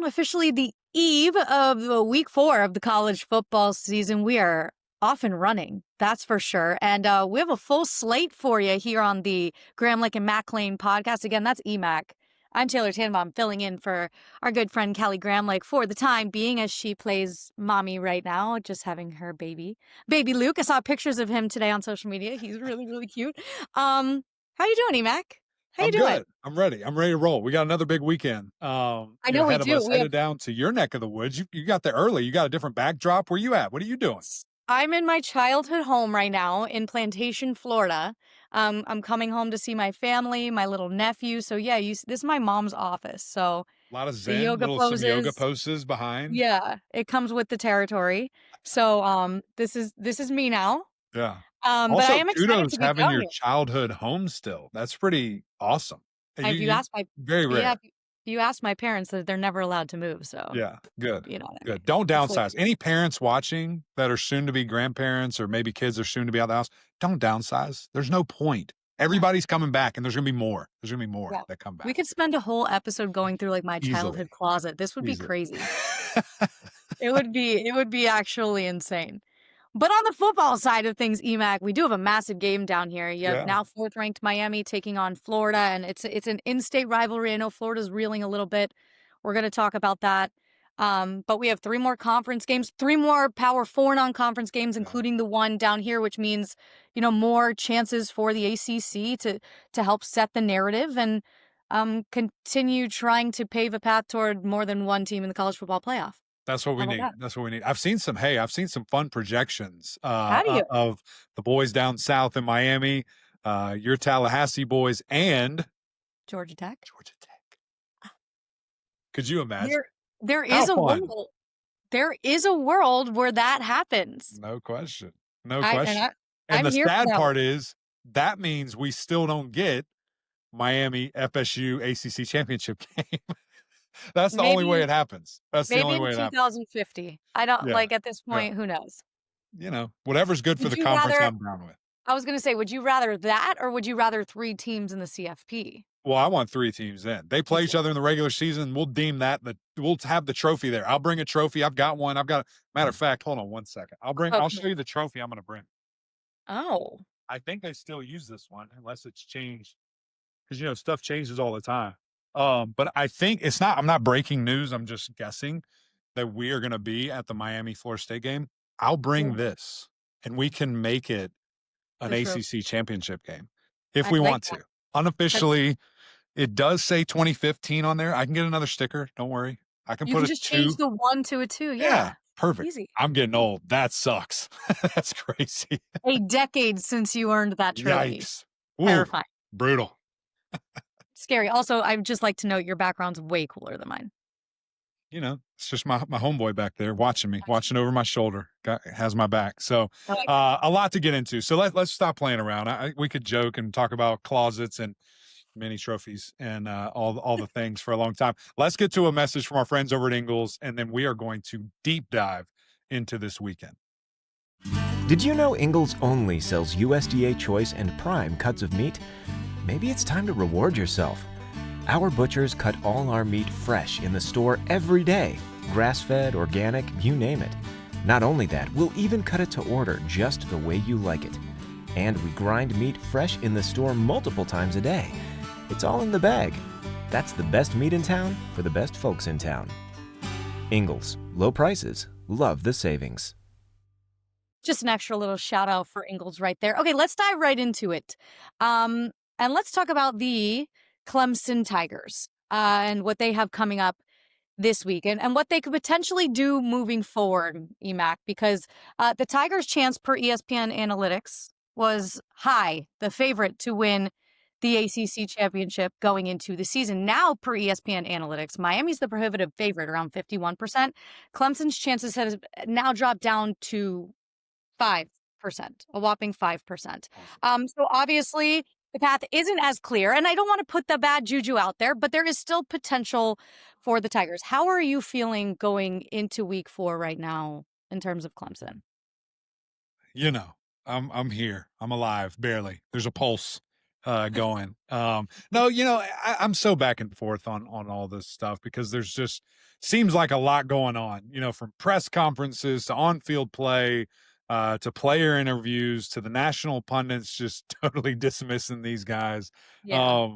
officially the eve of the week 4 of the college football season. We are off and running, that's for sure. And we have a full slate for you here on the Graham Lake and Mac Lane podcast. Again, that's EMAC. I'm Taylor Tannenbaum, filling in for our good friend Kelly Graham Lake for the time being, as she plays mommy right now, just having her baby Luke. I saw pictures of him today on social media. He's really, really cute. How you doing, EMAC? How you I'm doing? good. I'm ready. I'm ready to roll. We got another big weekend. I know we Ahead of do. us, headed down to your neck of the woods. You got there early. You got a different backdrop. Where you at? What are you doing? I'm in my childhood home right now in Plantation, Florida. I'm coming home to see my family, my little nephew. So yeah, this is my mom's office. So A lot of the zen, yoga some yoga poses, poses behind. yeah, it comes with the territory. So this is me now. Yeah. But I Also, am excited kudos to get having down your here. childhood home still. That's pretty awesome. If you ask my Very yeah, rare. if you ask my parents, that they're never allowed to move. So Yeah, good. you know what I mean. Good. Don't Hopefully, downsize. Any parents watching that are soon to be grandparents, or maybe kids are soon to be out of the house, don't downsize. There's no point. Everybody's coming back, and there's gonna be more. There's gonna be more yeah, that come we back. could spend a whole episode going through like my childhood Easily. closet. This would be Easily. crazy. It would be actually insane. But on the football side of things, EMAC, we do have a massive game down here. You have Yeah. now 4th ranked Miami taking on Florida, and it's an in-state rivalry. I know Florida's reeling a little bit. We're going to talk about that. But we have 3 more conference games, 3 more Power 4 non-conference games, including the one down here, which means, more chances for the ACC to help set the narrative and continue trying to pave a path toward more than one team in the college football playoff. That's what How we about need. that? That's what we need. I've seen some fun projections How do you? of the boys down south in Miami, your Tallahassee boys, and Georgia Tech? Georgia Tech. Could you imagine? There How is a fun. world. There is a world where that happens. No question. No I question. and And I'm the here for sad that part one. is that means we still don't get Miami FSU ACC championship game. That's the only way Maybe it happens. That's the maybe only in way it happens. 2050. I don't Yeah. like at this Yeah. point, who knows? Whatever's good for Would the you conference, rather I'm down with. I was gonna say, would you rather that or would you rather 3 teams in the CFP? Well, I want 3 teams in. They Me play each too. other in the regular season. We'll deem that we'll have the trophy there. I'll bring a trophy. I've got one. Matter of fact, hold on one second. I'll Okay. show you the trophy I'm gonna bring. Oh. I think I still use this one unless it's changed. Because stuff changes all the time. But I think I'm not breaking news. I'm just guessing that we are gonna be at the Miami Florida State game. I'll bring Yeah, this and we can make it an the trophy. ACC championship game if I'd we like want that. to. Unofficially, it does say 2015 on there. I can get another sticker. Don't worry. I can You put can a just 2. change the 1 to a 2. Yeah, Yeah. perfect. Easy. I'm getting old. That sucks. That's crazy. A decade since you earned that trophy. Yikes. Ooh, Terrifying. brutal. Scary. Also, I'd just like to note your background's way cooler than mine. It's just my homeboy back there watching over my shoulder. Has my back. So I like that. a lot to get into. So let's stop playing around. We could joke and talk about closets and mini trophies and all the things for a long time. Let's get to a message from our friends over at Ingles, and then we are going to deep dive into this weekend. Did you know Ingles only sells USDA Choice and Prime cuts of meat? Maybe it's time to reward yourself. Our butchers cut all our meat fresh in the store every day. Grass-fed, organic, you name it. Not only that, we'll even cut it to order just the way you like it. And we grind meat fresh in the store multiple times a day. It's all in the bag. That's the best meat in town for the best folks in town. Ingles, low prices, love the savings. Just an extra little shout out for Ingles right there. Okay, let's dive right into it. And let's talk about the Clemson Tigers and what they have coming up this week and what they could potentially do moving forward, EMAC, because the Tigers' chance per ESPN Analytics was high, the favorite to win the ACC championship going into the season. Now, per ESPN Analytics, Miami's the prohibitive favorite, around 51%. Clemson's chances have now dropped down to 5%, a whopping 5%. So obviously the path isn't as clear, and I don't want to put the bad juju out there, but there is still potential for the Tigers. How are you feeling going into week 4 right now in terms of Clemson? I'm here. I'm alive, barely. There's a pulse. going. No, I'm so back and forth on all this stuff because there's just seems like a lot going on, from press conferences to on-field play, to player interviews to the national pundits just totally dismissing these guys. Yeah.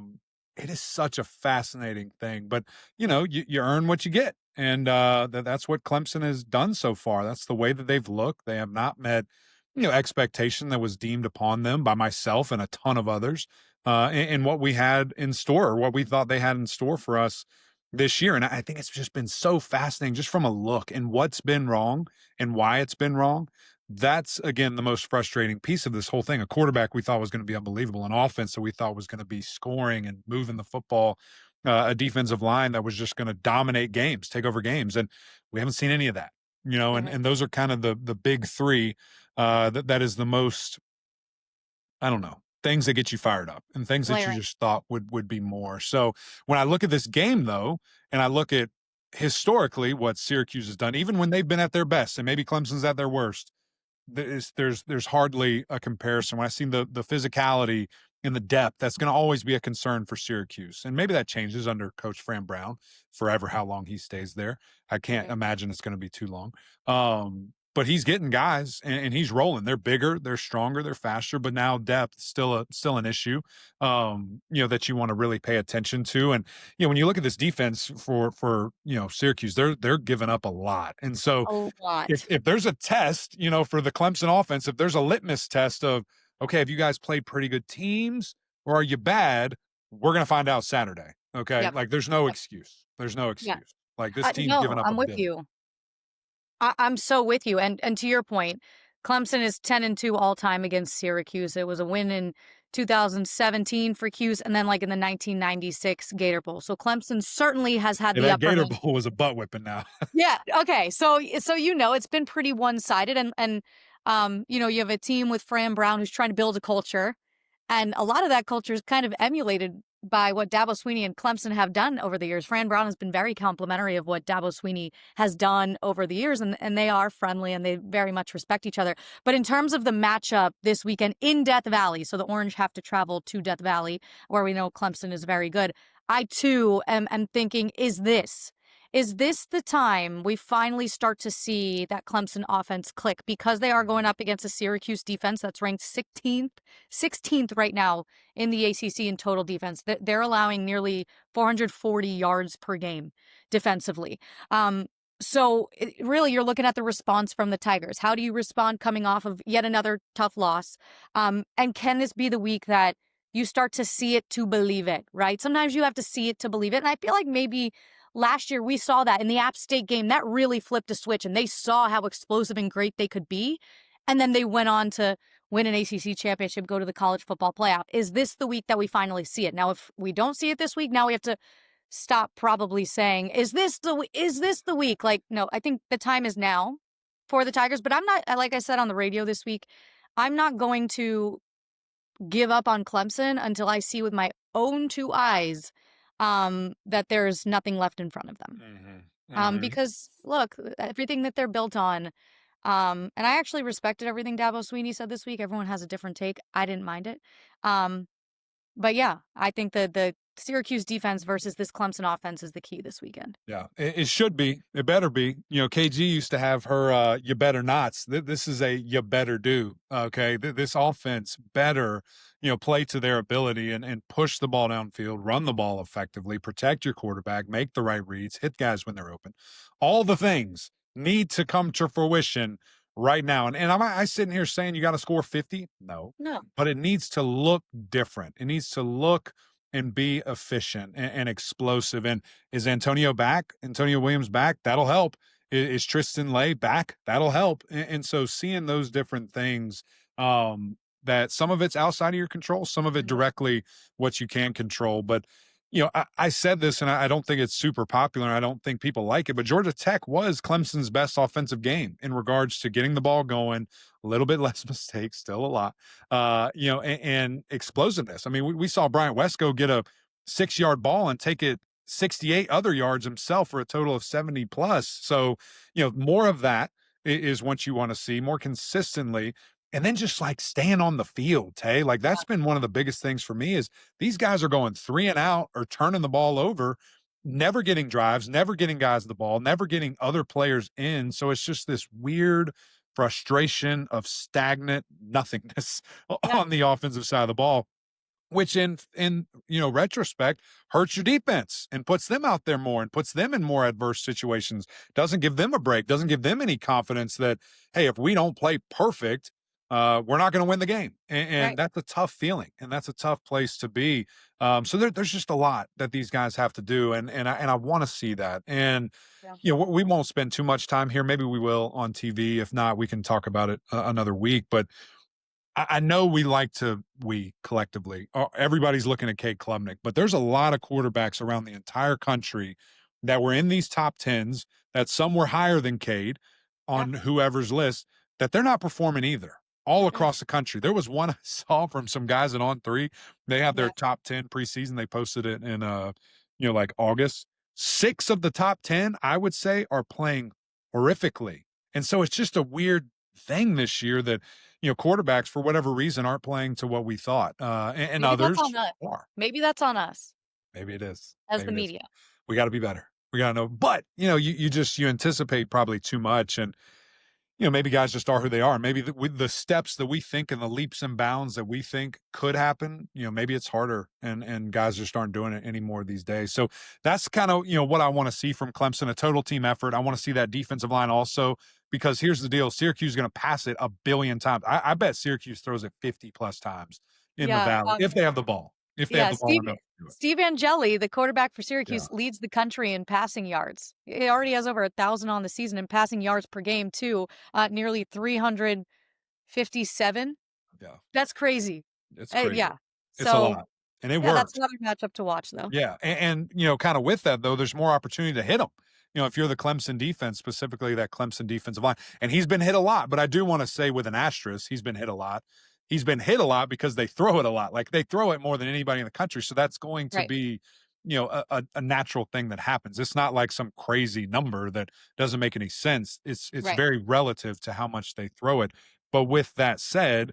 It is such a fascinating thing, but you earn what you get. And that's what Clemson has done so far. That's the way that they've looked. They have not met, expectation that was deemed upon them by myself and a ton of others, in what we had in store, or what we thought they had in store for us this year. And I think it's just been so fascinating just from a look and what's been wrong and why it's been wrong. That's, again, the most frustrating piece of this whole thing. A quarterback we thought was going to be unbelievable, an offense that we thought was going to be scoring and moving the football, a defensive line that was just going to dominate games, take over games. And we haven't seen any of that, and those are kind of the big three, that is the most, I don't know, things that get you fired up and things that you just thought would be more. So when I look at this game, though, and I look at historically what Syracuse has done, even when they've been at their best, and maybe Clemson's at their worst, there's hardly a comparison. When I see the physicality and the depth, that's going to always be a concern for Syracuse. And maybe that changes under Coach Fran Brown forever, how long he stays there. I can't imagine it's going to be too long. But he's getting guys and he's rolling. They're bigger, they're stronger, they're faster, but now depth still an issue, that you want to really pay attention to. And, when you look at this defense for Syracuse, they're giving up a lot. And so A lot. if there's a test, for the Clemson offense, if there's a litmus test of, okay, have you guys played pretty good teams or are you bad? We're going to find out Saturday. Okay. Yep. Like there's no excuse. There's no excuse. Like this team's No, giving up I'm a with billion. you. I'm so with you. And to your point, Clemson is 10-2 all time against Syracuse. It was a win in 2017 for Cuse, and then like in the 1996 Gator Bowl. So Clemson certainly has had Yeah, the that upper Gator hand. Bowl was a butt whipping now. Yeah. Okay. So it's been pretty one-sided, and you have a team with Fran Brown who's trying to build a culture, and a lot of that culture is kind of emulated by what Dabo Swinney and Clemson have done over the years. Fran Brown has been very complimentary of what Dabo Swinney has done over the years, and they are friendly and they very much respect each other. But in terms of the matchup this weekend in Death Valley, so the Orange have to travel to Death Valley, where we know Clemson is very good. I too am thinking, is this the time we finally start to see that Clemson offense click? Because they are going up against a Syracuse defense that's ranked 16th right now in the ACC in total defense. They're allowing nearly 440 yards per game defensively. So really, you're looking at the response from the Tigers. How do you respond coming off of yet another tough loss? And can this be the week that you start to see it to believe it, right? Sometimes you have to see it to believe it. And I feel like maybe last year we saw that in the App State game. That really flipped a switch, and they saw how explosive and great they could be. And then they went on to win an ACC championship, go to the college football playoff. Is this the week that we finally see it? Now, if we don't see it this week, now we have to stop probably saying, is this the week? Like, no, I think the time is now for the Tigers. But I'm not, like I said on the radio this week, I'm not going to give up on Clemson until I see with my own two eyes that there's nothing left in front of them. Because look, everything that they're built on, and I actually respected everything Dabo Swinney said this week. Everyone has a different take. I didn't mind it. But yeah, I think the Syracuse defense versus this Clemson offense is the key this weekend. Yeah, it should be. It better be. KG used to have her you better nots. This is a you better do. Okay, this offense better, play to their ability and push the ball downfield, run the ball effectively, protect your quarterback, make the right reads, hit guys when they're open. All the things need to come to fruition right now. And am I sitting here saying you got to score 50? No. But it needs to look different. It needs to look and be efficient and explosive. And is Antonio back? Antonio Williams back? That'll help. Is Tristan Lay back? That'll help. And so seeing those different things, that some of it's outside of your control, some of it directly what you can control. But, I said this, and I don't think it's super popular. I don't think people like it, but Georgia Tech was Clemson's best offensive game in regards to getting the ball going, a little bit less mistakes, still a lot, and explosiveness. I mean, we saw Bryant Wesco get a 6-yard ball and take it 68 other yards himself for a total of 70 plus. So, more of that is what you want to see more consistently. and then just like staying on the field, Tay. Like that's been one of the biggest things for me is these guys are going 3 and out or turning the ball over, never getting drives, never getting guys the ball, never getting other players in. So it's just this weird frustration of stagnant nothingness Yeah. on the offensive side of the ball, which in retrospect hurts your defense and puts them out there more and puts them in more adverse situations, doesn't give them a break, doesn't give them any confidence that, hey, if we don't play perfect, we're not going to win the game. And Right. that's a tough feeling, and that's a tough place to be. So there's just a lot that these guys have to do, and I want to see that. And Yeah. we won't spend too much time here. Maybe we will on TV. If not, we can talk about it another week. But I know we collectively, everybody's looking at Cade Klubnik, but there's a lot of quarterbacks around the entire country that were in these top tens, that some were higher than Cade Yeah. on whoever's list, that they're not performing either all Mm-mm. across the country. There was one I saw from some guys at On Three. They have their Yeah. top 10 preseason. They posted it in, like August. 6 of the top 10, I would say, are playing horrifically. And so it's just a weird thing this year that quarterbacks, for whatever reason, aren't playing to what we thought, and Maybe that's others on us. are. Maybe that's on us Maybe it is. as the Maybe it is. media. We got to be better. We got to know. But you anticipate probably too much, and maybe guys just are who they are. Maybe with the steps that we think and the leaps and bounds that we think could happen, maybe it's harder, and guys just aren't doing it anymore these days. So that's kind of what I want to see from Clemson, a total team effort. I want to see that defensive line also, because here's the deal: Syracuse is going to pass it a billion times. I bet Syracuse throws it 50 plus times in the Yeah. Valley if they have the ball. If they have Yeah. the ball enough to do it. Steve Angeli, the quarterback for Yeah. Syracuse, leads the country in passing yards. He already has over 1,000 on the season in passing yards per game, too. Nearly 357. Yeah, That's crazy. it's crazy. Yeah. It's a So, lot, and it yeah, that's works. another matchup to watch, though. Yeah, and kind of with that though, there's more opportunity to hit them. If you're the Clemson defense, specifically that Clemson defensive line, and he's been hit a lot. But I do want to say, with an asterisk, he's been hit a lot. He's been hit a lot because they throw it a lot. Like they throw it more than anybody in the country. So that's going to Right. be, a natural thing that happens. It's not like some crazy number that doesn't make any sense. It's Right. very relative to how much they throw it. But with that said,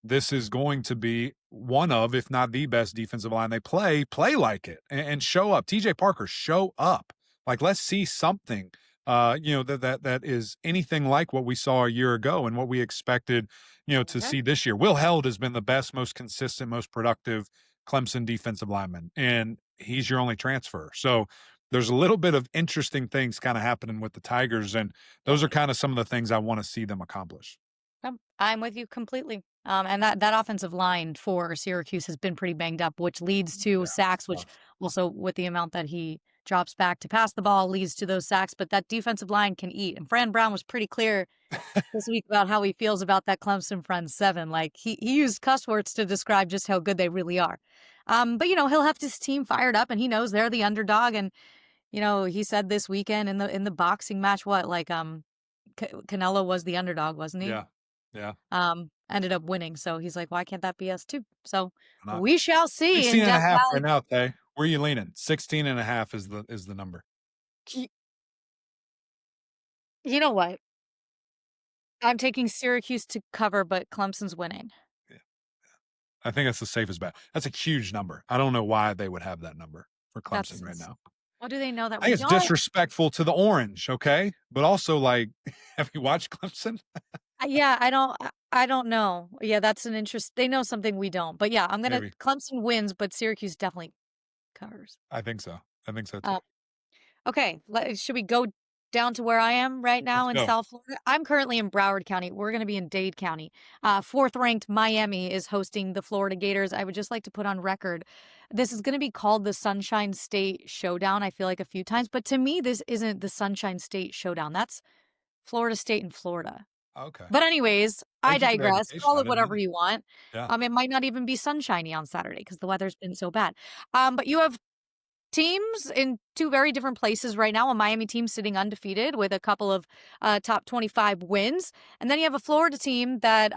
this is going to be one of, if not the best defensive line they play like it and show up. TJ Parker, show up. Like, let's see something, that is anything like what we saw a year ago and what we expected, to see this year. Will Held has been the best, most consistent, most productive Clemson defensive lineman, and he's your only transfer. So there's a little bit of interesting things kind of happening with the Tigers, and those are kind of some of the things I want to see them accomplish. I'm with you completely. And that offensive line for Syracuse has been pretty banged up, which leads to sacks, which also, with the amount that he drops back to pass the ball, leads to those sacks. But that defensive line can eat. And Fran Brown was pretty clear this week about how he feels about that Clemson front seven. Like he used cuss words to describe just how good they really are. But he'll have his team fired up, and he knows they're the underdog. And he said this weekend in the boxing match, Canelo was the underdog, wasn't he? Yeah. Yeah. Ended up winning. So he's like, why can't that be us too? So Not. we shall see. 16 in and a Death half Valley. right now, Tay. Where are you leaning? 16 and a half is the number. You know what? I'm taking Syracuse to cover, but Clemson's winning. Yeah. I think that's the safest bet. That's a huge number. I don't know why they would have that number for Clemson right now. What do they know that I we think it's don't? disrespectful to the orange, okay? But also, like, have you watched Clemson? Yeah, I don't know. Yeah, that's an interest. They know something we don't. But yeah, Maybe. Clemson wins, but Syracuse definitely covers. I think so. I think so too. Okay, should we go down to where I am right now Let's in go. South Florida? I'm currently in Broward County. We're going to be in Dade County. 4th-ranked Miami is hosting the Florida Gators. I would just like to put on record, this is going to be called the Sunshine State Showdown, I feel like, a few times. But to me, this isn't the Sunshine State Showdown. That's Florida State and Florida. Okay. But anyways, I Thank you for the digress. education. Call I it didn't whatever know. you want. Yeah. It might not even be sunshiny on Saturday because the weather's been so bad. But you have teams in 2 very different places right now. A Miami team sitting undefeated with a couple of top 25 wins. And then you have a Florida team that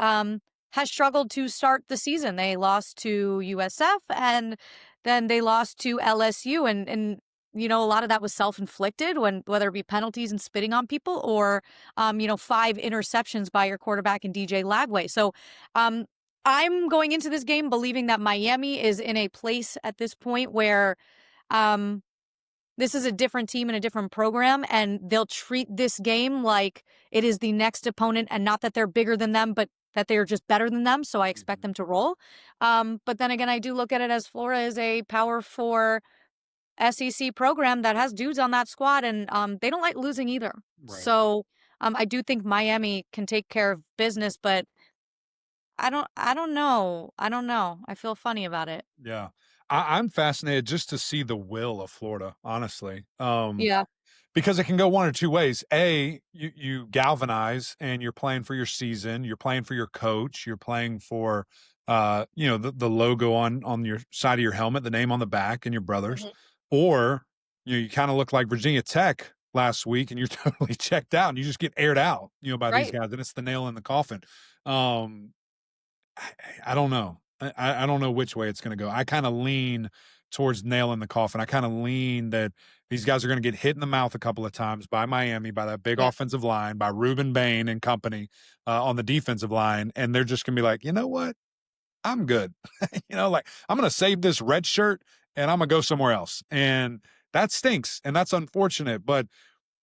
has struggled to start the season. They lost to USF, and then they lost to LSU. And a lot of that was self-inflicted whether it be penalties and spitting on people or, 5 interceptions by your quarterback and DJ Lagway. So, I'm going into this game believing that Miami is in a place at this point where, um, this is a different team and a different program, and they'll treat this game like it is the next opponent, and not that they're bigger than them, but that they're just better than them. So I expect them to roll. But then again, I do look at it as Florida is a Power 4 SEC program that has dudes on that squad, and they don't like losing either. Right. So I do think Miami can take care of business, but I don't know. I don't know. I feel funny about it. Yeah. I'm fascinated just to see the will of Florida, honestly. Yeah. Because it can go one or two ways. You galvanize and you're playing for your season, you're playing for your coach, you're playing for the logo on your side of your helmet, the name on the back, and your brothers. Mhm. Or you kind of look like Virginia Tech last week and you're totally checked out and you just get aired out, by these Right. guys, and it's the nail in the coffin. Um I don't know. I don't know which way it's going to go. I kind of lean towards nail in the coffin. I kind of lean that these guys are going to get hit in the mouth a couple of times by Miami, by that big Yeah. offensive line, by Ruben Bain and company on the defensive line, and they're just going to be like, you know what? I'm good. Like I'm going to save this red shirt and I'm going to go somewhere else. And that stinks and that's unfortunate, but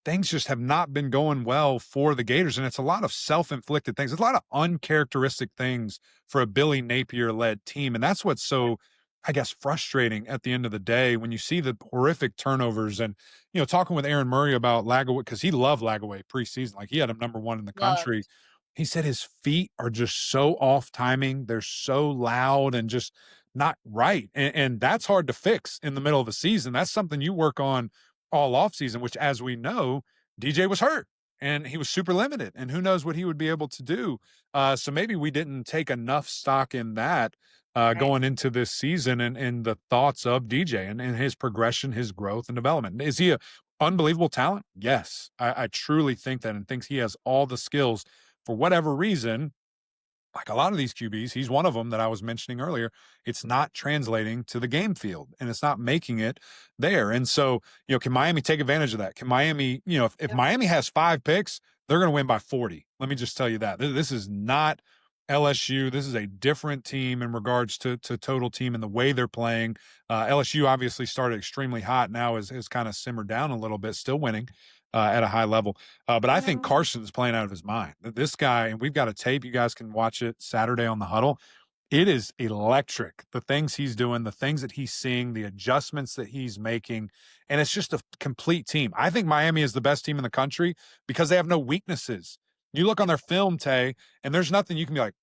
things just have not been going well for the Gators. And it's a lot of self-inflicted things. It's a lot of uncharacteristic things for a Billy Napier-led team. And that's what's so, I guess, frustrating at the end of the day when you see the horrific turnovers. And, talking with Aaron Murray about Lagaway, because he loved Lagaway preseason. Like he had him number one in the country. Loved. He said his feet are just so off timing. They're so loud and just not right. And that's hard to fix in the middle of the season. That's something you work on all offseason, which, as we know, DJ was hurt and he was super limited. And who knows what he would be able to do. So maybe we didn't take enough stock in that Right. going into this season and the thoughts of DJ and his progression, his growth and development. Is he a unbelievable talent? Yes. I truly think that and thinks he has all the skills. For whatever reason, like a lot of these QBs, he's one of them that I was mentioning earlier. It's not translating to the game field and it's not making it there. And so, can Miami take advantage of that? Can Miami, if Yep. Miami has 5 picks, they're going to win by 40. Let me just tell you that. This is not LSU. This is a different team in regards to total team and the way they're playing. LSU obviously started extremely hot. Now has kind of simmered down a little bit, still winning at a high level. But I think Carson's playing out of his mind. This guy, and we've got a tape. You guys can watch it Saturday on the Huddle. It is electric. The things he's doing, the things that he's seeing, the adjustments that he's making. And it's just a complete team. I think Miami is the best team in the country because they have no weaknesses. You look on their film, Tay, and there's nothing you can be like,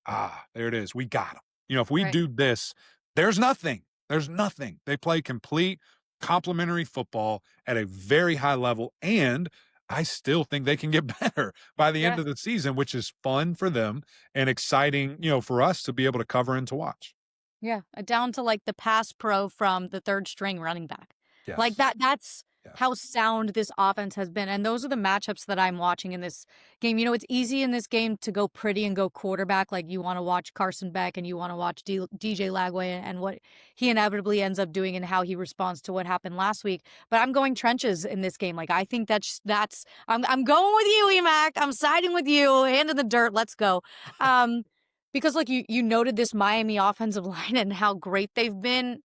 there it is. We got them. If we Right. do this, there's nothing. There's nothing. They play complete complementary football at a very high level. And I still think they can get better by the end Yeah. of the season, which is fun for them and exciting, for us to be able to cover and to watch. Yeah. Down to like the pass pro from the third string running back. Like Yes. that's Yes. how sound this offense has been. And those are the matchups that I'm watching in this game. It's easy in this game to go pretty and go quarterback. Like you want to watch Carson Beck and you want to watch DJ Lagway and what he inevitably ends up doing and how he responds to what happened last week. But I'm going trenches in this game. Like I think I'm going with you, Emac. I'm siding with you. Hand in the dirt. Let's go. Because like you noted this Miami offensive line and how great they've been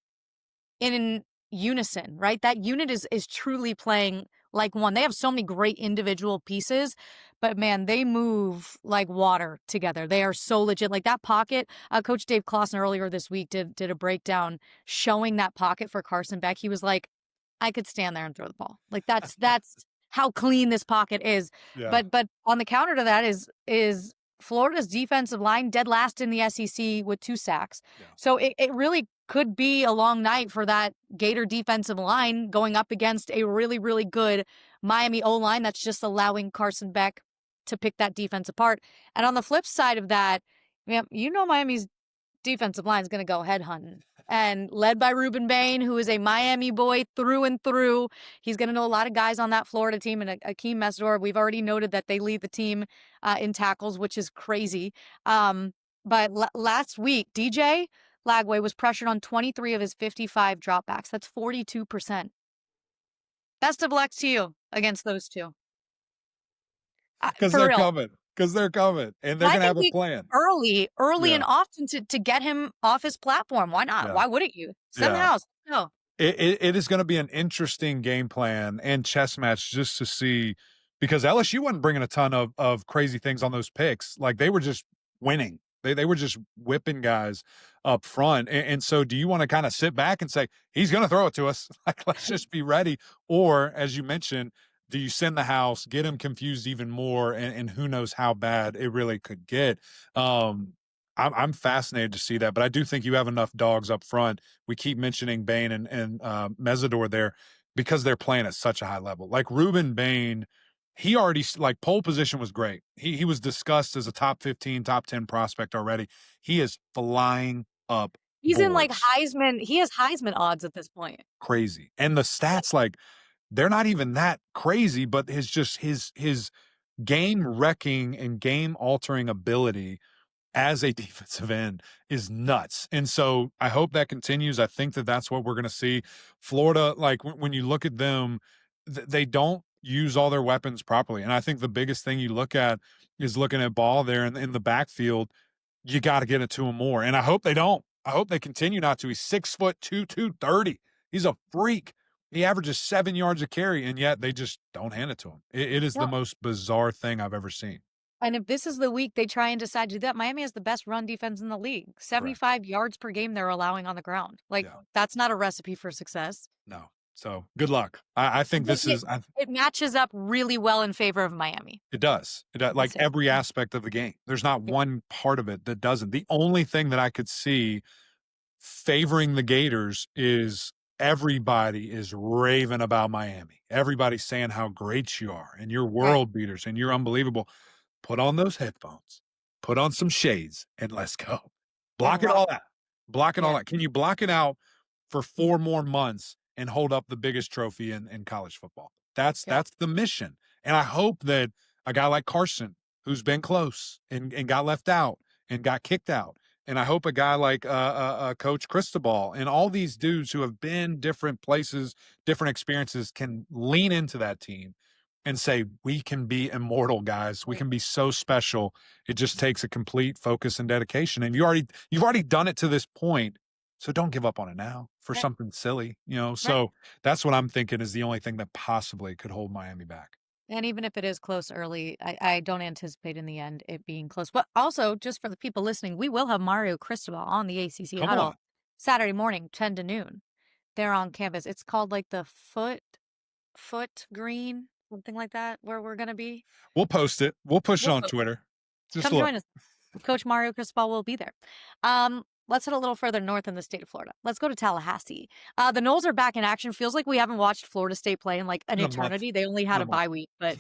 in unison, right? That unit is truly playing like one. They have so many great individual pieces, but man, they move like water together. They are so legit. Like that pocket, Coach Dave Clausen earlier this week did a breakdown showing that pocket for Carson Beck. He was like, I could stand there and throw the ball. Like that's how clean this pocket is. Yeah. But on the counter to that is Florida's defensive line dead last in the SEC with 2 sacks. Yeah. So it really could be a long night for that Gator defensive line going up against a really, really good Miami O-line that's just allowing Carson Beck to pick that defense apart. And on the flip side of that, Miami's defensive line is going to go head hunting. And led by Ruben Bain, who is a Miami boy through and through. He's going to know a lot of guys on that Florida team. And Akeem Mesdor, we've already noted that they lead the team in tackles, which is crazy. But last week, DJ Lagway was pressured on 23 of his 55 dropbacks. That's 42%. Best of luck to you against those two. Because For they're real. coming. Because they're coming. And they're I going to think have a we plan. early Yeah. and often to get him off his platform. Why not? Yeah. Why wouldn't you? Send the Yeah. house. No. It is going to be an interesting game plan and chess match just to see, because LSU wasn't bringing a ton of crazy things on those picks. Like, they were just winning. They were just whipping guys up front. And so do you want to kind of sit back and say, he's going to throw it to us? Like, let's just be ready. Or, as you mentioned, do you send the house, get him confused even more, and who knows how bad it really could get? I'm fascinated to see that, but I do think you have enough dogs up front. We keep mentioning Bain and Mesidor there because they're playing at such a high level. Like Ruben Bain, he already, like, pole position was great. He was discussed as a top 15, top 10 prospect already. He is flying up. He's in like boards. Heisman. He has Heisman odds at this point. Crazy. And the stats, like, they're not even that crazy, but his game wrecking and game altering ability as a defensive end is nuts. And so I hope that continues. I think that that's what we're going to see. Florida, like, when you look at them, they don't use all their weapons properly. And I think the biggest thing you look at is looking at Ball there in the backfield. You got to get it to him more. And I hope they don't. I hope they continue not to. He's 6'2", 230. He's a freak. He averages 7 yards a carry, and yet they just don't hand it to him. It is the most bizarre thing I've ever seen. And if this is the week they try and decide to do that, Miami has the best run defense in the league. 75 yards per game they're allowing on the ground. Like, that's not a recipe for success. No. So good luck. I think this is. It matches up really well in favor of Miami. It does. It does. Like, every aspect of the game. There's not one part of it that doesn't. The only thing that I could see favoring the Gators is everybody is raving about Miami. Everybody's saying how great you are and you're world beaters and you're unbelievable. Put on those headphones, put on some shades, and let's go. Block it all out. Block it all out. Can you block it out for 4 more months and hold up the biggest trophy in college football? That's the mission. And I hope that a guy like Carson, who's been close and got left out and got kicked out, and I hope a guy like Coach Cristobal and all these dudes who have been different places, different experiences, can lean into that team and say, we can be immortal, guys. We can be so special. It just takes a complete focus and dedication. And you've already done it to this point. So don't give up on it now for something silly, So that's what I'm thinking is the only thing that possibly could hold Miami back. And even if it is close early, I don't anticipate in the end it being close. But also, just for the people listening, we will have Mario Cristobal on the ACC Huddle Saturday morning, 10 to noon. They're on campus. It's called like the Foot Green, something like that, where we're going to be. We'll post it. We'll push it on Twitter. Come join us. Coach Mario Cristobal will be there. Let's head a little further north in the state of Florida. Let's go to Tallahassee. The Noles are back in action. Feels like we haven't watched Florida State play in like an eternity. They only had a bye week, but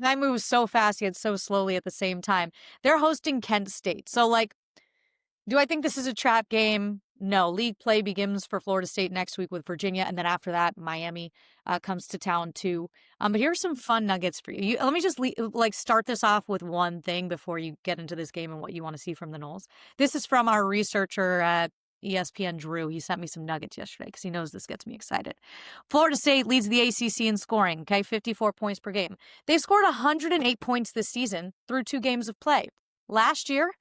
time moves so fast yet so slowly at the same time. They're hosting Kent State. So, like, do I think this is a trap game? No. League play begins for Florida State next week with Virginia, and then after that, Miami comes to town too. But here's some fun nuggets for you. Let me just start this off with one thing before you get into this game and what you want to see from the Noles. This is from our researcher at ESPN, Drew. He sent me some nuggets yesterday because he knows this gets me excited. Florida State leads the ACC in scoring, 54 points per game. They've scored 108 points this season through 2 games of play. Last year,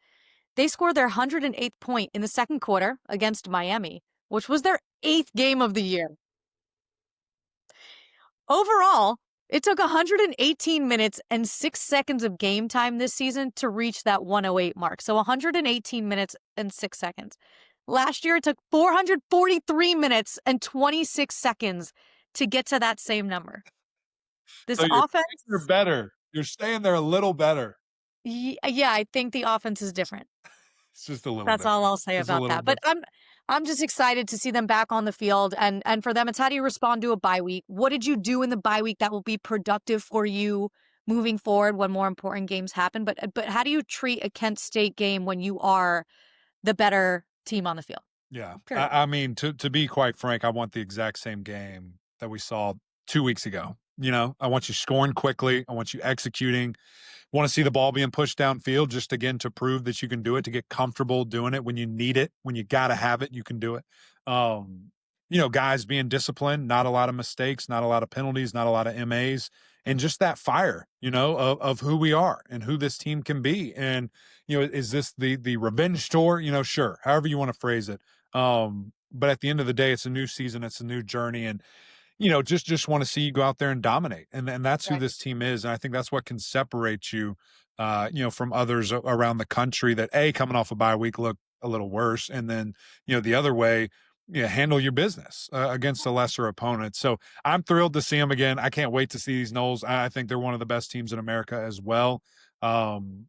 they scored their 108th point in the second quarter against Miami, which was their 8th game of the year. Overall, it took 118 minutes and 6 seconds of game time this season to reach that 108 mark. So 118 minutes and 6 seconds. Last year, it took 443 minutes and 26 seconds to get to that same number. This offense... You're better. You're staying there a little better. Yeah, I think the offense is different. It's just a little. That's all I'll say about that. But I'm just excited to see them back on the field, and for them, it's how do you respond to a bye week? What did you do in the bye week that will be productive for you moving forward when more important games happen? But how do you treat a Kent State game when you are the better team on the field? Yeah, I mean, to be quite frank, I want the exact same game that we saw 2 weeks ago. I want you scoring quickly. I want you executing. Want to see the ball being pushed downfield just, again, to prove that you can do it, to get comfortable doing it when you need it, when you got to have it, you can do it. guys being disciplined, not a lot of mistakes, not a lot of penalties, not a lot of MAs, and just that fire, of who we are and who this team can be. And, is this the revenge tour? Sure, however you want to phrase it. But at the end of the day, it's a new season, it's a new journey, and just want to see you go out there and dominate. And that's who Right. this team is. And I think that's what can separate you, from others around the country that coming off a bye week look a little worse. And then, the other way, handle your business against a lesser opponent. So I'm thrilled to see them again. I can't wait to see these Knowles. I think they're one of the best teams in America as well. Um,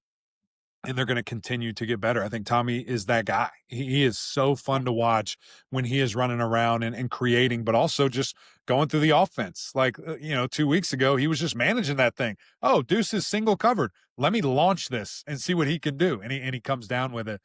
and they're going to continue to get better. I think Tommy is that guy. He is so fun to watch when he is running around and creating, but also just going through the offense. Like, 2 weeks ago, he was just managing that thing. Oh, Deuce is single covered. Let me launch this and see what he can do. And he comes down with it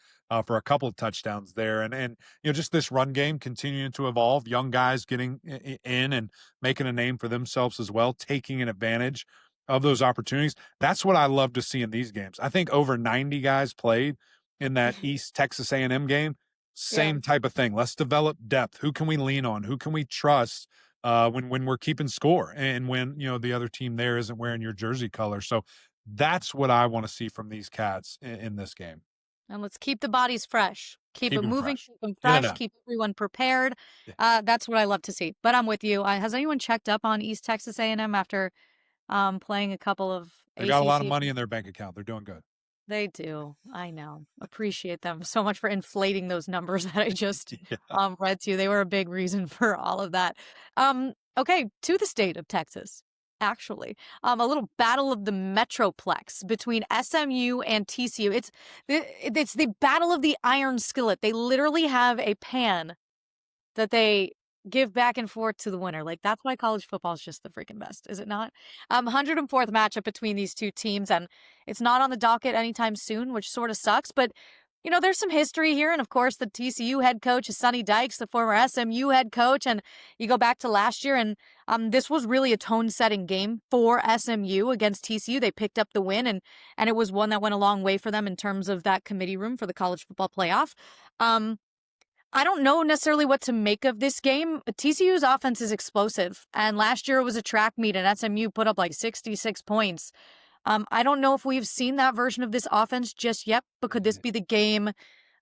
for a couple of touchdowns there. And just this run game continuing to evolve, young guys getting in and making a name for themselves as well, taking an advantage of those opportunities. That's what I love to see in these games. I think over 90 guys played in that East Texas A&M game. Yeah. Same type of thing. Let's develop depth. Who can we lean on? Who can we trust when we're keeping score and when the other team there isn't wearing your jersey color? So that's what I want to see from these cats in this game. And let's keep the bodies fresh. Keep Keep them them moving, fresh. keep them No, no, fresh, no. keep everyone prepared. Yeah. That's what I love to see. But I'm with you. Has anyone checked up on East Texas A&M after playing a couple of They got a lot of ACC? money in their bank account. They're doing good. They do. I know. Appreciate them so much for inflating those numbers that I just Yeah. read to you. They were a big reason for all of that. Okay, to the state of Texas. Actually, a little battle of the Metroplex between SMU and TCU. It's the battle of the iron skillet. They literally have a pan that they give back and forth to the winner. Like, that's why college football is just the freaking best, is it not? 104th matchup between these two teams, and it's not on the docket anytime soon, which sort of sucks. But there's some history here, and of course, the TCU head coach is Sonny Dykes, the former SMU head coach, and you go back to last year, and this was really a tone-setting game for SMU against TCU. They picked up the win, and it was one that went a long way for them in terms of that committee room for the college football playoff. I don't know necessarily what to make of this game. TCU's offense is explosive, and last year it was a track meet, and SMU put up like 66 points. I don't know if we've seen that version of this offense just yet, but could this be the game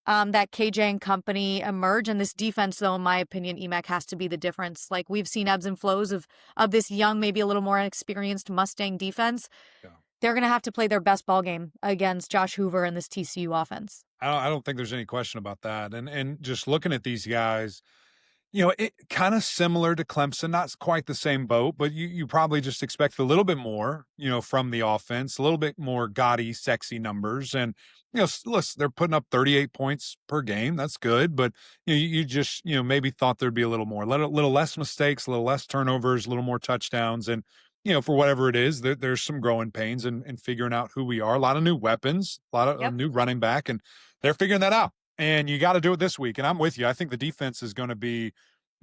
that KJ and company emerge? And this defense, though, in my opinion, EMAC has to be the difference. Like, we've seen ebbs and flows of this young, maybe a little more inexperienced Mustang defense. Yeah. They're going to have to play their best ball game against Josh Hoover and this TCU offense. I don't think there's any question about that. And just looking at these guys, it kind of similar to Clemson, not quite the same boat, but you probably just expect a little bit more, from the offense, a little bit more gaudy, sexy numbers. And, listen, they're putting up 38 points per game. That's good. But you just, maybe thought there'd be a little more, a little less mistakes, a little less turnovers, a little more touchdowns. And, for whatever it is, there's some growing pains and figuring out who we are. A lot of new weapons, a lot of Yep. new running back, and they're figuring that out. And you got to do it this week. And I'm with you. I think the defense is going to be,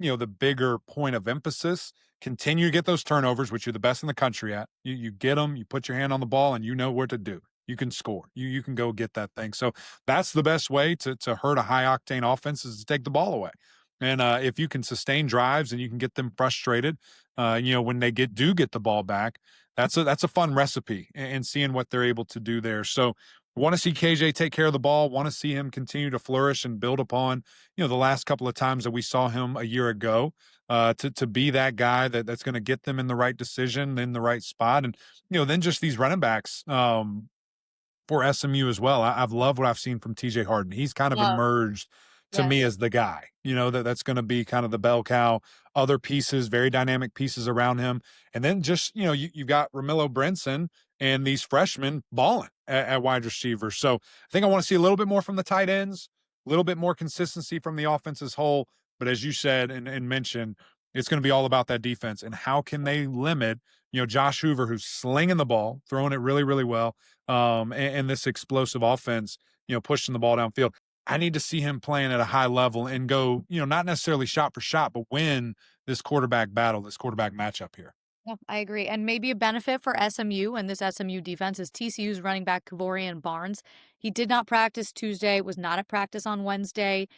the bigger point of emphasis. Continue to get those turnovers, which you're the best in the country at. You get them, you put your hand on the ball, and you know what to do. You can score. You can go get that thing. So that's the best way to hurt a high octane offense is to take the ball away. And if you can sustain drives and you can get them frustrated, when they do get the ball back, that's a fun recipe and seeing what they're able to do there. So want to see KJ take care of the ball, want to see him continue to flourish and build upon, the last couple of times that we saw him a year ago, to be that guy that's going to get them in the right decision, in the right spot. And, then just these running backs, for SMU as well. I've loved what I've seen from TJ Harden. He's kind of Love. emerged to me Yes. as the guy, that's going to be kind of the bell cow, other pieces, very dynamic pieces around him. And then just, you've got Ramilo Brinson and these freshmen balling at wide receiver. So I think I want to see a little bit more from the tight ends, a little bit more consistency from the offense as whole. But as you said and mentioned, it's going to be all about that defense and how can they limit, Josh Hoover, who's slinging the ball, throwing it really, really well, and this explosive offense, pushing the ball downfield. I need to see him playing at a high level and go, not necessarily shot for shot, but win this quarterback battle, this quarterback matchup here. Yeah, I agree. And maybe a benefit for SMU and this SMU defense is TCU's running back Kavorian Barnes. He did not practice Tuesday, was not at practice on Wednesday.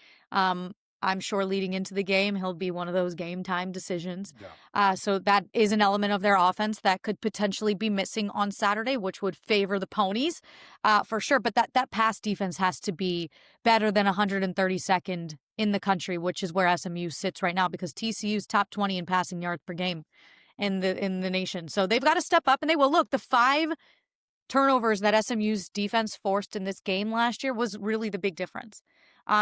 I'm sure leading into the game, he'll be one of those game time decisions. Yeah. So that is an element of their offense that could potentially be missing on Saturday, which would favor the Ponies for sure. But that pass defense has to be better than 132nd in the country, which is where SMU sits right now, because TCU's top 20 in passing yards per game in the nation. So they've got to step up, and they will. Look, the 5 turnovers that SMU's defense forced in this game last year was really the big difference.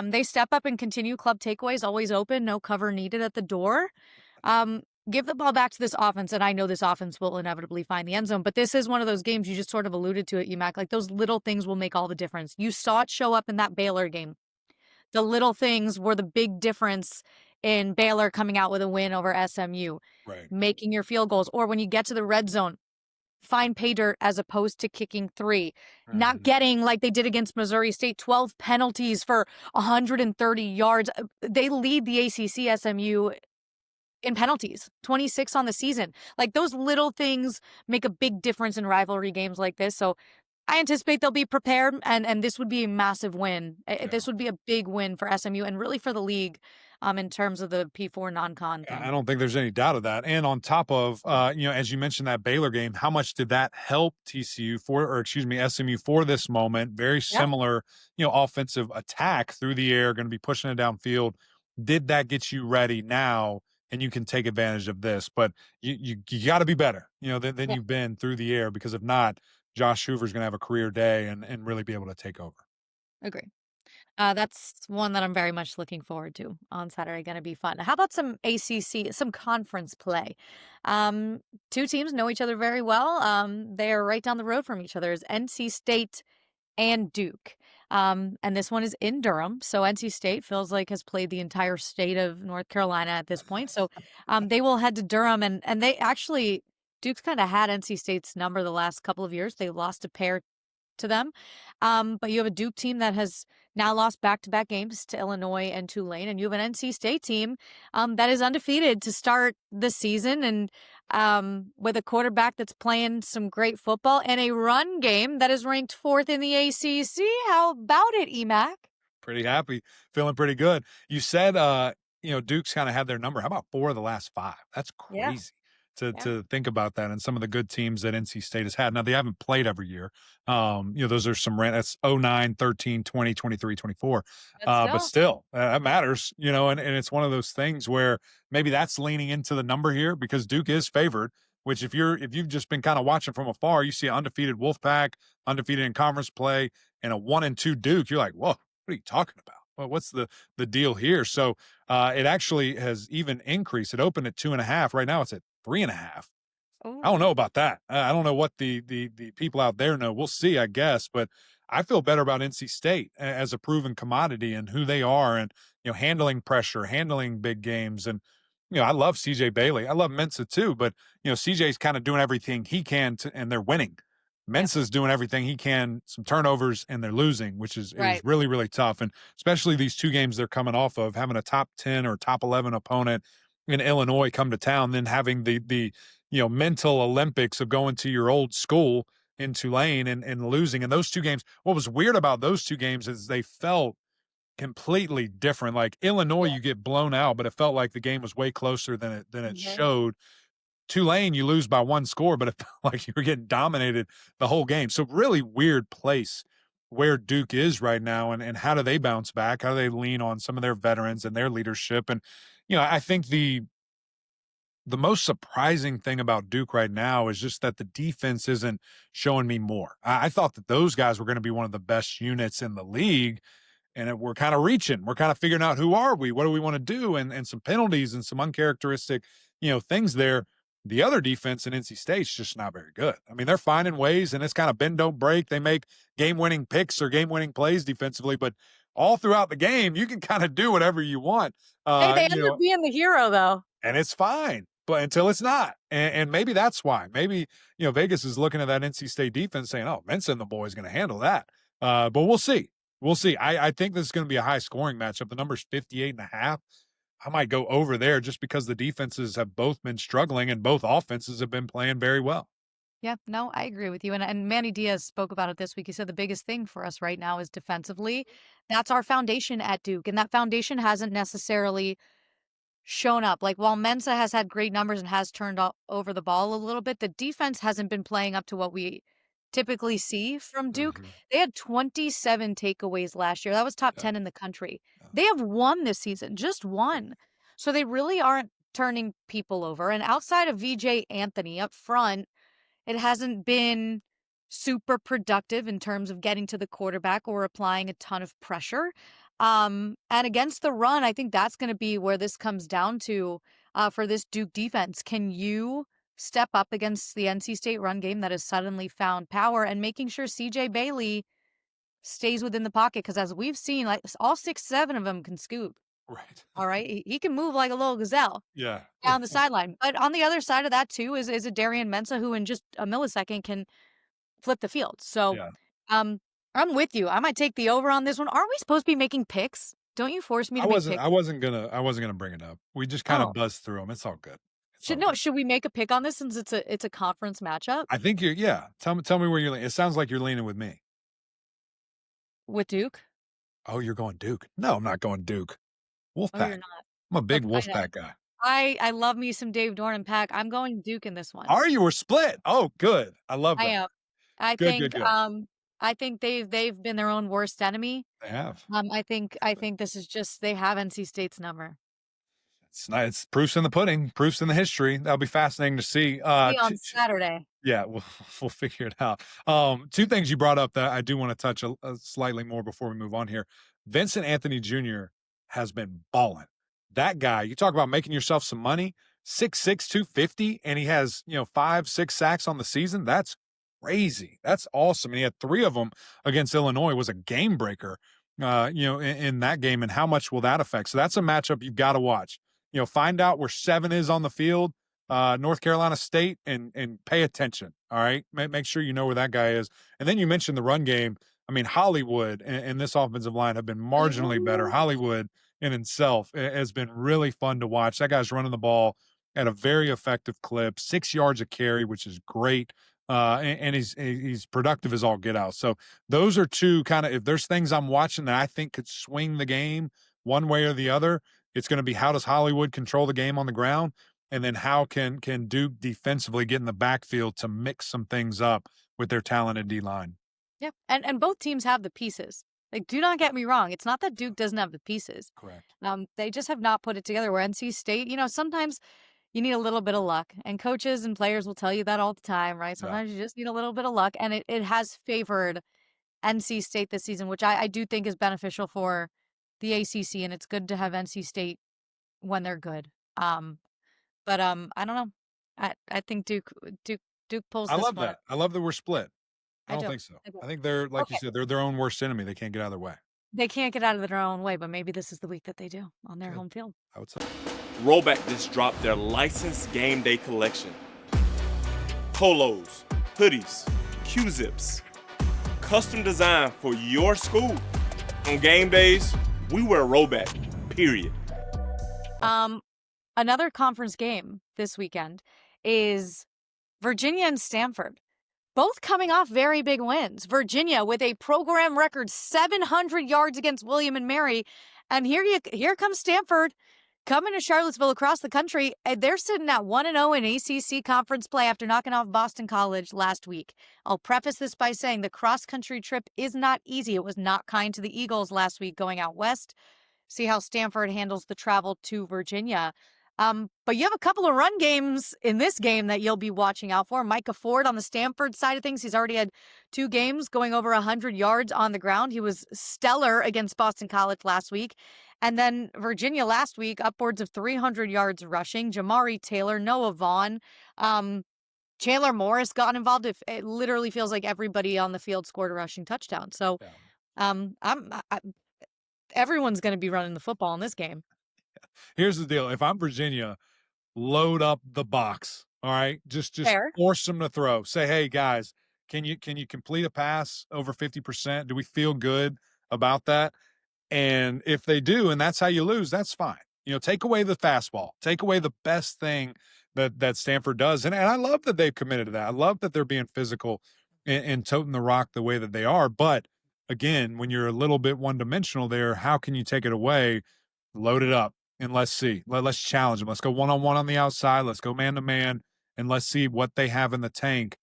They step up and continue. Club takeaways always open, no cover needed at the door. Give the ball back to this offense, and I know this offense will inevitably find the end zone, but this is one of those games, you just sort of alluded to it, UMac, like those little things will make all the difference. You saw it show up in that Baylor game. The little things were the big difference in Baylor coming out with a win over SMU, Right. making your field goals, or when you get to the red zone, find pay dirt as opposed to kicking 3, not getting, like they did against Missouri State, 12 penalties for 130 yards. They lead the ACC, SMU, in penalties, 26 on the season. Like, those little things make a big difference in rivalry games like this. So I anticipate they'll be prepared, and this would be a massive win. This would be a big win for SMU and really for the league in terms of the P4 non-con thing. I don't think there's any doubt of that. And on top of, as you mentioned, that Baylor game, how much did that help SMU for this moment? Very similar, offensive attack through the air, going to be pushing it downfield. Did that get you ready now? And you can take advantage of this, but you got to be better, than you've been through the air, because if not, Josh Hoover's going to have a career day and really be able to take over. Agree. That's one that I'm very much looking forward to on Saturday. Going to be fun. How about some ACC, some conference play? 2 teams know each other very well. They are right down the road from each other. Is NC State and Duke. And this one is in Durham. So NC State feels like has played the entire state of North Carolina at this point. So they will head to Durham, and they actually, Duke's kind of had NC State's number the last couple of years. They lost a pair to them. But you have a Duke team that has now lost back-to-back games to Illinois and Tulane, and you have an NC State team that is undefeated to start the season, and with a quarterback that's playing some great football and a run game that is ranked 4th in the ACC. How about it, EMAC? Pretty happy, feeling pretty good. You said, Duke's kind of had their number. How about 4 of the last 5? That's crazy. To think about that, and some of the good teams that NC State has had. Now, they haven't played every year. Those are that's 09, 13, 20, 23, 24. But still, that matters, and it's one of those things where maybe that's leaning into the number here, because Duke is favored, which if you've just been kind of watching from afar, you see an undefeated Wolfpack, undefeated in conference play, and a 1-2 Duke. You're like, whoa, what are you talking about? Well, what's the deal here? So it actually has even increased. It opened at 2.5. Right now it's at 3.5. Ooh. I don't know about that. I don't know what the people out there know. We'll see, I guess. But I feel better about NC State as a proven commodity and who they are, and handling pressure, handling big games. And I love CJ Bailey. I love Mensa too. But CJ's kind of doing everything he can and they're winning. Mensa's doing everything he can, some turnovers, and they're losing, which is really, really tough. And especially these 2 games they're coming off of, having a top 10 or top 11 opponent in Illinois come to town, then having the mental Olympics of going to your old school in Tulane and losing. And those 2 games, what was weird about those 2 games is they felt completely different. Like Illinois, you get blown out, but it felt like the game was way closer than it showed. Tulane, you lose by 1 score, but it felt like you were getting dominated the whole game. So really weird place where Duke is right now, and how do they bounce back? How do they lean on some of their veterans and their leadership? And, I think the most surprising thing about Duke right now is just that the defense isn't showing me more. I thought that those guys were going to be one of the best units in the league, and we're kind of reaching. We're kind of figuring out, who are we? What do we want to do? And some penalties and some uncharacteristic, things there. The other defense in NC State's just not very good. I mean, they're finding ways, and it's kind of bend, don't break. They make game-winning picks or game-winning plays defensively, but all throughout the game, you can kind of do whatever you want. Hey, they end up being the hero, though. And it's fine, but until it's not. And maybe that's why. Maybe, Vegas is looking at that NC State defense saying, oh, Mensa and the boys going to handle that. But we'll see. We'll see. I think this is going to be a high-scoring matchup. The number's 58.5. I might go over there just because the defenses have both been struggling and both offenses have been playing very well. Yeah, no, I agree with you. And Manny Diaz spoke about it this week. He said the biggest thing for us right now is defensively. That's our foundation at Duke. And that foundation hasn't necessarily shown up. Like while Mensa has had great numbers and has turned over the ball a little bit, the defense hasn't been playing up to what we typically see from Duke. Mhm. They had 27 takeaways last year. That was top Yeah. 10 in the country. Yeah. They have one this season, just one. So they really aren't turning people over. And outside of VJ Anthony up front, it hasn't been super productive in terms of getting to the quarterback or applying a ton of pressure. And against the run, I think that's going to be where this comes down to for this Duke defense. Can you step up against the NC State run game that has suddenly found power and making sure CJ Bailey stays within the pocket? Because as we've seen, like all 6, 7 of them can scoop. Right. All right. He can move like a little gazelle Yeah. down the sideline. But on the other side of that, too, is a Darian Mensah who in just a millisecond can flip the field. So, Yeah. um, I'm with you. I might take the over on this one. Aren't we supposed to be making picks? Don't you force me I to make wasn't picks? I wasn't gonna bring it up. We just kinda Oh, buzzed through them. It's all good. It's all should no, good. should we make a pick on this since it's a conference matchup I think you're yeah. Tell me where you're leaning. It sounds like you're leaning with me. with Duke? Oh, you're going Duke. No, I'm not going Duke. Oh, you're Wolfpack. not. I'm a big Okay, Wolfpack guy. I love me some Dave Dorn pack. I'm going Duke in this one. Are you? We're split. Oh, good. I love I that. am. I Good, good, think good. I think they've been their own worst enemy. They have. I think this is just they have NC State's number. It's nice. It's proofs in the pudding, proofs in the history. That'll be fascinating to see. See you on Saturday. Yeah, we'll figure it out. Two things you brought up that I do want to touch a slightly more before we move on here. Vincent Anthony Jr. has been balling. That guy, you talk about making yourself some money, 6'6", 250, and he has, 5, 6 sacks on the season. That's crazy. That's awesome. And he had 3 of them against Illinois. It was a game breaker, in that game. And how much will that affect? So that's a matchup you've got to watch. Find out where 7 is on the field, North Carolina State, and pay attention. All right, make sure you know where that guy is. And then you mentioned the run game. I mean, Hollywood and this offensive line have been marginally better. Hollywood in itself has been really fun to watch. That guy's running the ball at a very effective clip, 6 yards a carry, which is great. And he's productive as all get out. So those are two kind of, if there's things I'm watching that I think could swing the game one way or the other, it's going to be how does Hollywood control the game on the ground, and then how can Duke defensively get in the backfield to mix some things up with their talented D line. Yeah, and both teams have the pieces. Like, do not get me wrong. It's not that Duke doesn't have the pieces. Correct. They just have not put it together. Where NC State, sometimes you need a little bit of luck, and coaches and players will tell you that all the time, right? Sometimes you just need a little bit of luck, and it has favored NC State this season, which I do think is beneficial for the ACC, and it's good to have NC State when they're good. But I don't know. I think Duke pulls I this love one. that. I love that we're split. I I don't do. think so. I do. I think they're, like you Okay. said, they're their own worst enemy. They can't get out of their way. They can't get out of their own way, but maybe this is the week that they do on their Good. home field. I would say. Rollback just dropped their licensed game day collection. Polos, hoodies, Q-zips. Custom designed for your school. On game days, we wear Rollback, period. Another conference game this weekend is Virginia and Stanford, both coming off very big wins. Virginia with a program record 700 yards against William and Mary, and here comes Stanford coming to Charlottesville across the country. They're sitting at 1-0 in ACC conference play after knocking off Boston College last week. I'll preface this by saying the cross-country trip is not easy. It was not kind to the Eagles last week going out west. See how Stanford handles the travel to Virginia. But you have a couple of run games in this game that you'll be watching out for. Micah Ford on the Stanford side of things. He's already had 2 games going over 100 yards on the ground. He was stellar against Boston College last week. And then Virginia last week, upwards of 300 yards rushing. Jamari Taylor, Noah Vaughn, Chandler Morris got involved. It literally feels like everybody on the field scored a rushing touchdown. So everyone's going to be running the football in this game. Here's the deal. If I'm Virginia, load up the box. All right. Just Fair. force them to throw. Say, hey guys, can you complete a pass over 50%? Do we feel good about that? And if they do, and that's how you lose, that's fine. take away the fastball, take away the best thing that Stanford does. And I love that they've committed to that. I love that they're being physical and toting the rock the way that they are. But again, when you're a little bit one-dimensional there, how can you take it away? Load it up and let's see. Let's challenge them. Let's go one-on-one on the outside. Let's go man-to-man, and let's see what they have in the tank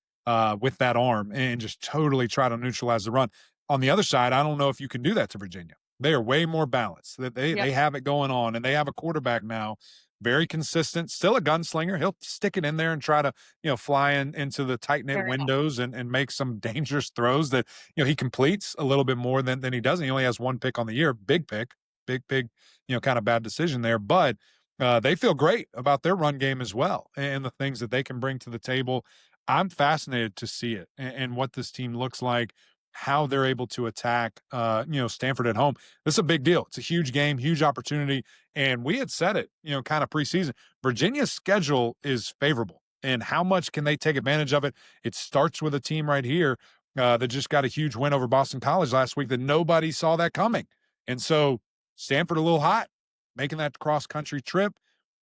with that arm and just totally try to neutralize the run. On the other side, I don't know if you can do that to Virginia. They are way more balanced. They have it going on, and they have a quarterback now, very consistent, still a gunslinger. He'll stick it in there and try to, fly into the tight-knit windows and make some dangerous throws that, he completes a little bit more than he doesn't. He only has one pick on the year, big, kind of bad decision there. But they feel great about their run game as well and the things that they can bring to the table. I'm fascinated to see it and what this team looks like, how they're able to attack, Stanford at home. This is a big deal. It's a huge game, huge opportunity. And we had said it, kind of preseason. Virginia's schedule is favorable. And how much can they take advantage of it? It starts with a team right here that just got a huge win over Boston College last week that nobody saw that coming. And so Stanford a little hot, making that cross-country trip.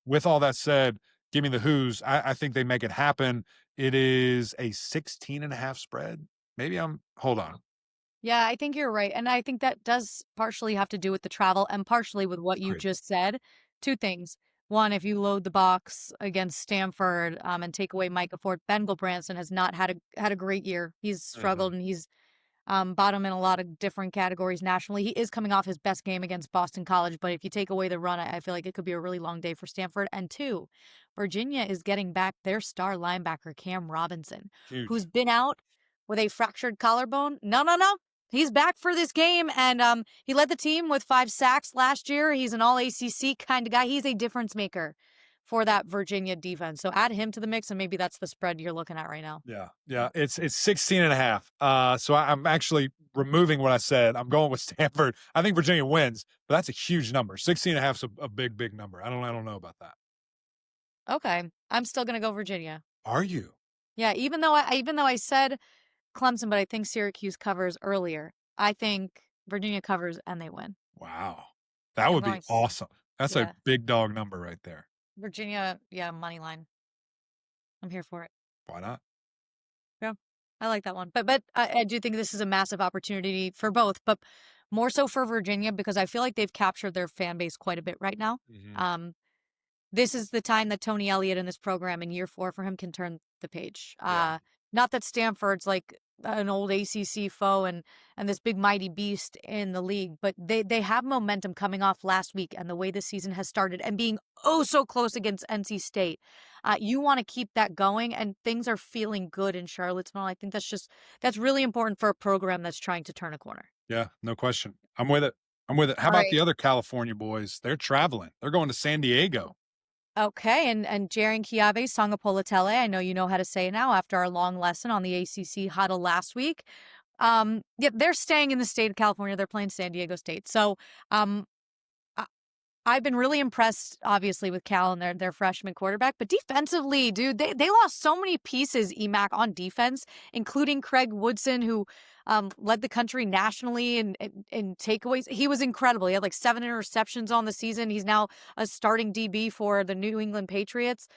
With all that said, give me the Who's. I think they make it happen. It is a 16.5 spread. Hold on. Yeah, I think you're right. And I think that does partially have to do with the travel and partially with what you Agreed. just said. Two things. One, if you load the box against Stanford and take away Micah Ford, Ben Branson has not had a great year. He's struggled and he's bottom in a lot of different categories nationally. He is coming off his best game against Boston College, but if you take away the run, I feel like it could be a really long day for Stanford. And two, Virginia is getting back their star linebacker, Cam Robinson, Huge. who's been out with a fractured collarbone. No. He's back for this game, and he led the team with 5 sacks last year. He's an all-ACC kind of guy. He's a difference maker for that Virginia defense. So add him to the mix, and maybe that's the spread you're looking at right now. Yeah. It's 16.5. So I'm actually removing what I said. I'm going with Stanford. I think Virginia wins, but that's a huge number. 16.5 is a big number. I don't know about that. Okay, I'm still gonna go Virginia. Are you? Yeah, even though I said Clemson, but I think Syracuse covers earlier. I think Virginia covers and they win. Wow. That would be awesome. That's a big dog number right there. Virginia, money line. I'm here for it. Why not? Yeah, I like that one. But I do think this is a massive opportunity for both, but more so for Virginia because I feel like they've captured their fan base quite a bit right now. Mm-hmm. This is the time that Tony Elliott in this program in year 4 for him can turn the page. Not that Stanford's like an old ACC foe and this big mighty beast in the league, but they have momentum coming off last week and the way the season has started and being so close against NC State. You want to keep that going, and things are feeling good in Charlottesville. I think that's really important for a program that's trying to turn a corner. Yeah, no question. I'm with it. How about the other California boys? They're traveling. They're going to San Diego. Okay, and Jaren Kiave, Sangapolatele, I know you know how to say it now after our long lesson on the ACC huddle last week. They're staying in the state of California. They're playing San Diego State. So I've been really impressed, obviously, with Cal and their freshman quarterback. But defensively, dude, they lost so many pieces, EMAC, on defense, including Craig Woodson, who led the country nationally in takeaways. He was incredible. He had like 7 interceptions on the season. He's now a starting DB for the New England Patriots.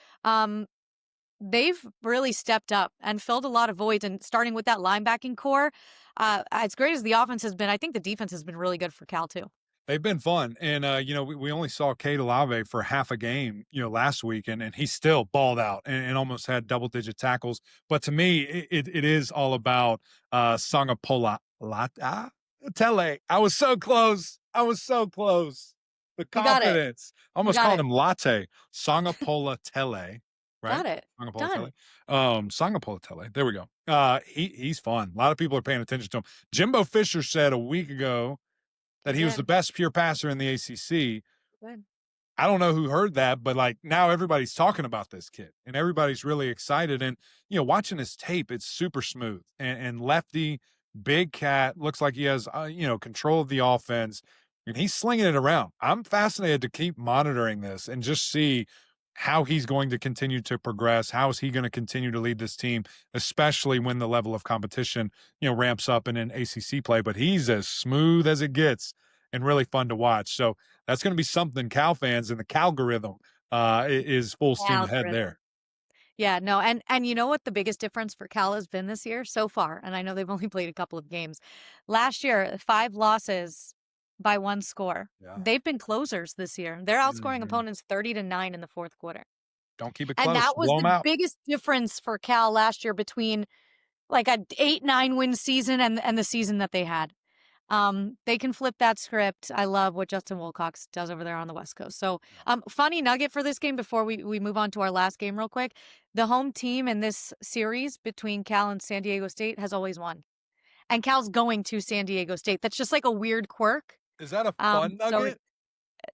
They've really stepped up and filled a lot of voids. And starting with that linebacking core, as great as the offense has been, I think the defense has been really good for Cal too. They've been fun. And, we only saw Cade Olave for half a game, last week, and he still balled out and almost had double-digit tackles. But to me, it is all about Sangapolatele. I was so close. The confidence. I almost called him Latte. Sangapolatele. Right? Got it. Sangapolatele. Sangapolatele. There we go. He's fun. A lot of people are paying attention to him. Jimbo Fisher said a week ago that he was the best pure passer in the ACC. Good. I don't know who heard that, but now everybody's talking about this kid and everybody's really excited. And, watching his tape, it's super smooth and lefty, big cat, looks like he has, control of the offense, and he's slinging it around. I'm fascinated to keep monitoring this and just see how he's going to continue to progress. How is he going to continue to lead this team, especially when the level of competition, ramps up in an ACC play? But he's as smooth as it gets. and really fun to watch. So that's going to be something Cal fans, and the Calgorithm is full steam ahead Algorithm. there. Yeah, no, and you know what the biggest difference for Cal has been this year so far? And I know they've only played a couple of games. Last year, 5 losses by 1 score. Yeah. They've been closers this year. They're outscoring Mhm. opponents 30-9 in the 4th quarter. Don't keep it And close. that was Blow them the out. biggest difference for Cal last year between like a 8-9 win season and the season that they had. They can flip that script. I love what Justin Wilcox does over there on the West Coast. So, funny nugget for this game before we move on to our last game real quick. The home team in this series between Cal and San Diego State has always won. And Cal's going to San Diego State. That's just like a weird quirk. Is that a fun So nugget?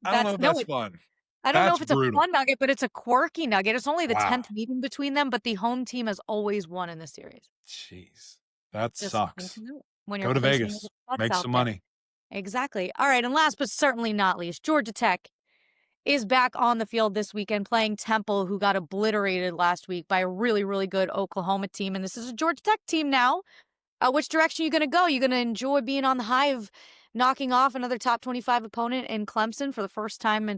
I don't know that's if no, that's fun. I don't know That's if it's a brutal. fun nugget, but it's a quirky nugget. It's only the Wow. 10th meeting between them, but the home team has always won in this series. Jeez. That Just something sucks. to note when you're Go to placing Vegas. your bets Make out some there. money. Exactly. All right, and last but certainly not least, Georgia Tech is back on the field this weekend playing Temple, who got obliterated last week by a really, really good Oklahoma team. And this is a Georgia Tech team now. Which direction are you going to go? You going to enjoy being on the high of knocking off another top 25 opponent in Clemson for the first time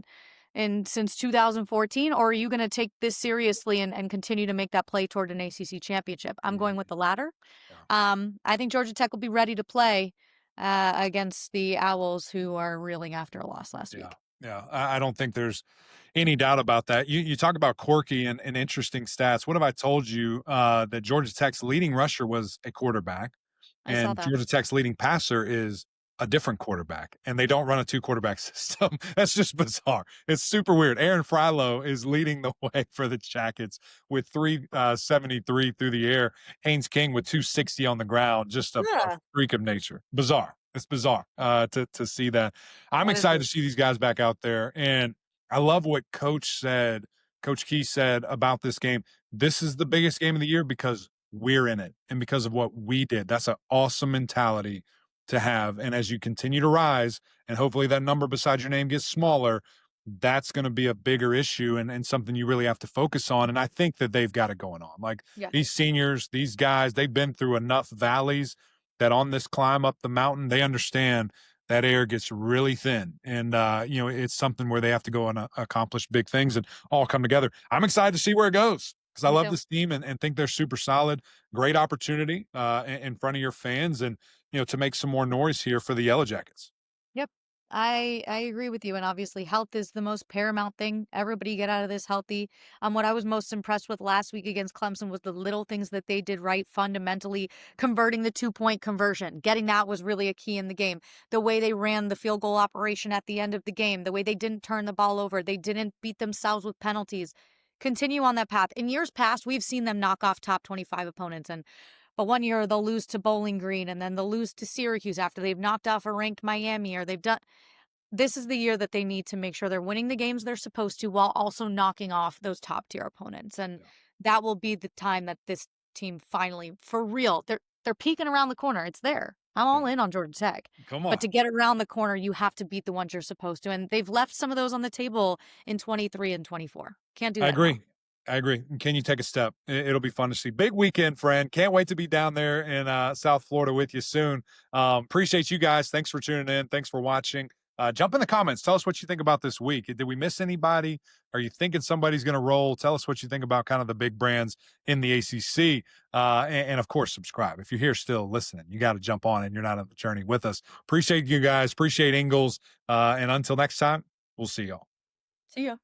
in since 2014? Or are you going to take this seriously and continue to make that play toward an ACC championship? I'm going with the latter. I think Georgia Tech will be ready to play against the Owls, who are reeling after a loss last week. Yeah. I don't think there's any doubt about that. You talk about quirky and interesting stats. What have I told you that Georgia Tech's leading rusher was a quarterback, I saw and that. Georgia Tech's leading passer is a different quarterback, and they don't run a 2-quarterback system. That's just bizarre. It's super weird. Aaron Frilo is leading the way for the Jackets with 373 through the air. Haynes King with 260 on the ground. Just a freak of nature. Bizarre. It's bizarre to see that. I'm excited to see these guys back out there, and I love what Coach Cuse said about this game. This is the biggest game of the year because we're in it and because of what we did. That's an awesome mentality to have. And as you continue to rise, and hopefully that number beside your name gets smaller, that's going to be a bigger issue and something you really have to focus on. And I think that they've got it going on. Like these seniors, these guys, they've been through enough valleys that on this climb up the mountain, they understand that air gets really thin. And, it's something where they have to go and accomplish big things and all come together. I'm excited to see where it goes because I love this team and think they're super solid. Great opportunity in front of your fans and, to make some more noise here for the Yellow Jackets. Yep. I agree with you. And obviously health is the most paramount thing. Everybody get out of this healthy. What I was most impressed with last week against Clemson was the little things that they did right fundamentally, converting the 2-point conversion. Getting that was really a key in the game. The way they ran the field goal operation at the end of the game, the way they didn't turn the ball over, they didn't beat themselves with penalties. Continue on that path. In years past, we've seen them knock off top 25 opponents, but one year they'll lose to Bowling Green and then they'll lose to Syracuse after they've knocked off a ranked Miami or they've done. This is the year that they need to make sure they're winning the games they're supposed to while also knocking off those top tier opponents. And that will be the time that this team finally, for real, they're peeking around the corner. It's there. I'm all in on Georgia Tech. Come on. But to get around the corner, you have to beat the ones you're supposed to. And they've left some of those on the table in 23 and 24. Can't do that. I agree. Can you take a step? It'll be fun to see. Big weekend, friend. Can't wait to be down there in South Florida with you soon. Appreciate you guys. Thanks for tuning in. Thanks for watching. Jump in the comments. Tell us what you think about this week. Did we miss anybody? Are you thinking somebody's going to roll? Tell us what you think about kind of the big brands in the ACC. And of course, subscribe. If you're here still listening, you got to jump on and you're not on the journey with us. Appreciate you guys. Appreciate Ingles. And until next time, we'll see y'all. See ya.